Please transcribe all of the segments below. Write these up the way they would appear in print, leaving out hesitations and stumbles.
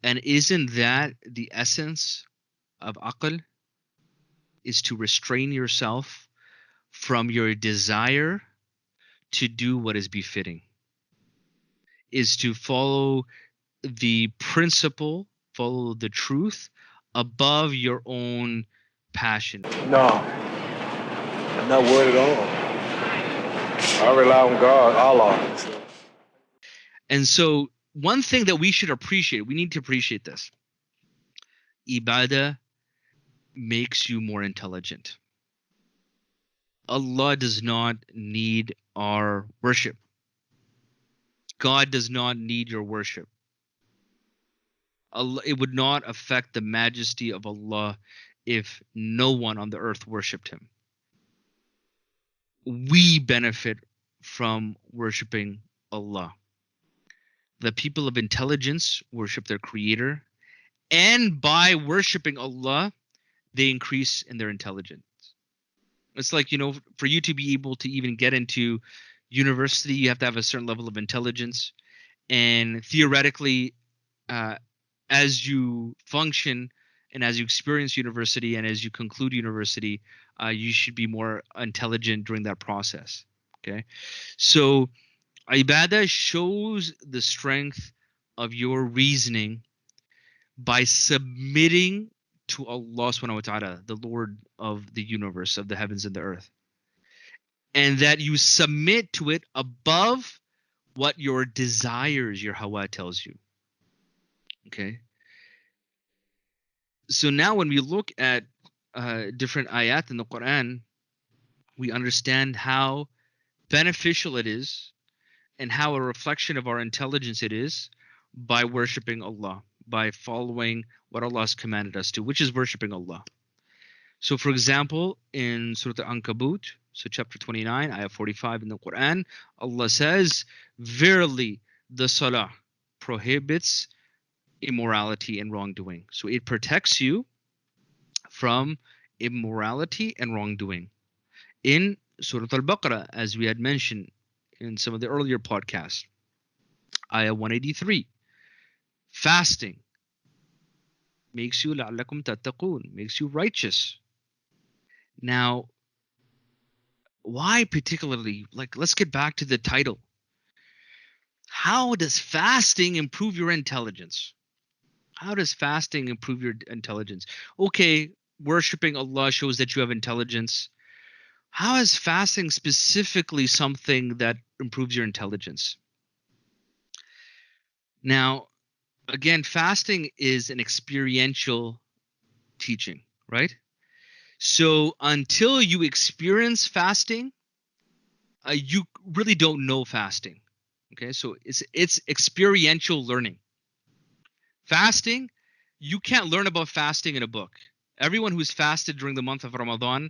And isn't that the essence of aql? Is to restrain yourself from your desire to do what is befitting, is to follow the principle, follow the truth above your own passion. No, I'm not worried at all. I rely on God, Allah. And so, one thing that we should appreciate, we need to appreciate this. Ibadah makes you more intelligent. Allah does not need our worship. God does not need your worship. Allah, it would not affect the majesty of Allah if no one on the earth worshipped him. We benefit from worshiping Allah. The people of intelligence worship their creator, and by worshiping Allah, they increase in their intelligence. It's like, for you to be able to even get into university, you have to have a certain level of intelligence. And theoretically, as you function and as you experience university and as you conclude university, you should be more intelligent during that process. Okay. So ibadah shows the strength of your reasoning by submitting to Allah subhanahu wa ta'ala, the Lord of the universe, of the heavens and the earth. And that you submit to it above what your desires, your hawa tells you. Okay. So now when we look at different ayat in the Quran, we understand how beneficial it is and how a reflection of our intelligence it is by worshiping Allah, by following what Allah has commanded us to, which is worshiping Allah. So for example, in Surah Al-Ankabut, so chapter 29, ayah 45 in the Quran, Allah says, verily the salah prohibits immorality and wrongdoing. So it protects you from immorality and wrongdoing. In Surah Al-Baqarah, as we had mentioned in some of the earlier podcasts, ayah 183, fasting makes you لَعَلَّكُمْ تَتَّقُونَ, makes you righteous. Now, why particularly? Like, let's get back to the title. How does fasting improve your intelligence? How does fasting improve your intelligence? Okay, worshiping Allah shows that you have intelligence. How is fasting specifically something that improves your intelligence? Now, again, fasting is an experiential teaching, right? So until you experience fasting, you really don't know fasting. Okay, so it's experiential learning. Fasting, you can't learn about fasting in a book. Everyone who's fasted during the month of Ramadan,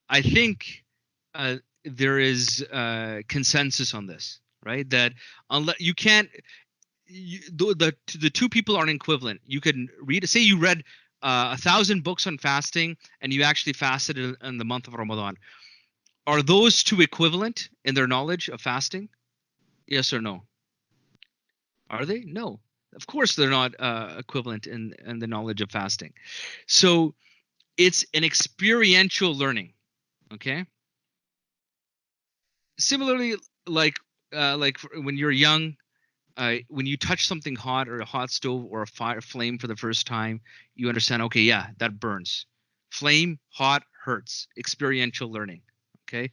I think there is consensus on this, right? That unless you can't, the two people aren't equivalent. You can read, say you read 1,000 books on fasting, and you actually fasted in the month of Ramadan. Are those two equivalent in their knowledge of fasting? Yes or no? Are they? No. Of course, they're not equivalent in the knowledge of fasting. So it's an experiential learning. Okay. Similarly, like when you're young, when you touch something hot or a hot stove or a fire flame for the first time, you understand. Okay, yeah, that burns. Flame, hot, hurts. Experiential learning. Okay.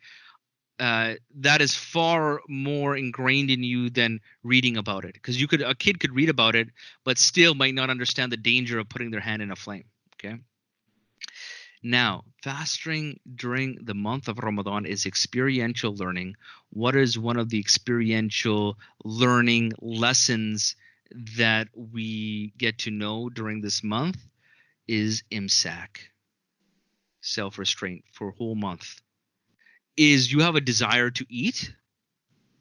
That is far more ingrained in you than reading about it, because a kid could read about it but still might not understand the danger of putting their hand in a flame. Okay. Now, fasting during the month of Ramadan is experiential learning. What is one of the experiential learning lessons that we get to know during this month is imsak, self-restraint for a whole month. Is you have a desire to eat,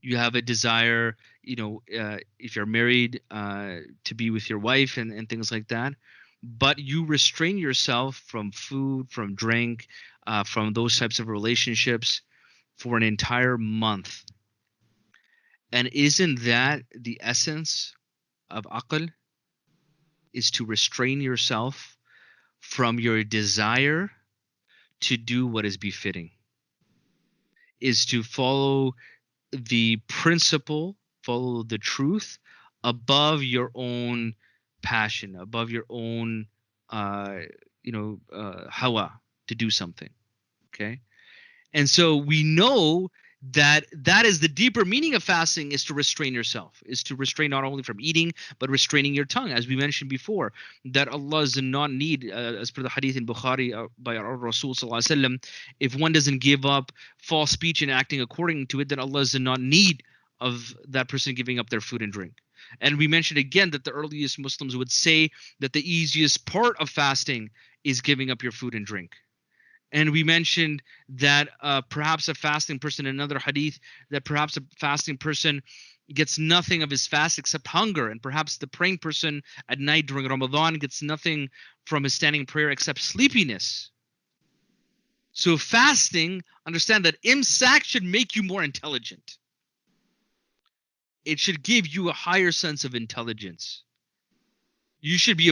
you have a desire, if you're married, to be with your wife and things like that, but you restrain yourself from food, from drink, from those types of relationships for an entire month. And isn't that the essence of aql? is to restrain yourself from your desire to do what is befitting, is to follow the principle, follow the truth above your own passion, above your own hawa, to do something. Okay? And so we know that is the deeper meaning of fasting, is to restrain yourself, is to restrain not only from eating, but restraining your tongue. As we mentioned before, that Allah does not need, as per the hadith in Bukhari by our Rasul Sallallahu Alaihi Wasallam, if one doesn't give up false speech and acting according to it, then Allah does not need of that person giving up their food and drink. And we mentioned again that the earliest Muslims would say that the easiest part of fasting is giving up your food and drink. And we mentioned that perhaps a fasting person, in another hadith, that perhaps a fasting person gets nothing of his fast except hunger. And perhaps the praying person at night during Ramadan gets nothing from his standing prayer except sleepiness. So fasting, understand that imsak should make you more intelligent. It should give you a higher sense of intelligence. You should be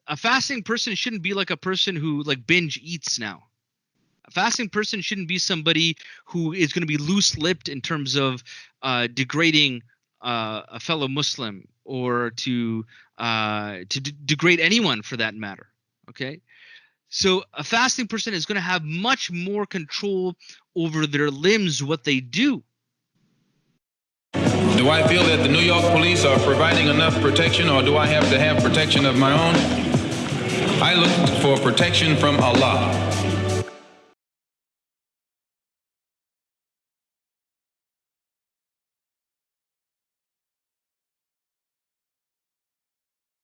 a fasting person shouldn't be like a person who like binge eats now. A fasting person shouldn't be somebody who is going to be loose-lipped in terms of degrading a fellow Muslim, or to degrade anyone for that matter. Okay? So a fasting person is going to have much more control over their limbs, what they do. Do I feel that the New York police are providing enough protection, or do I have to have protection of my own? I look for protection from Allah.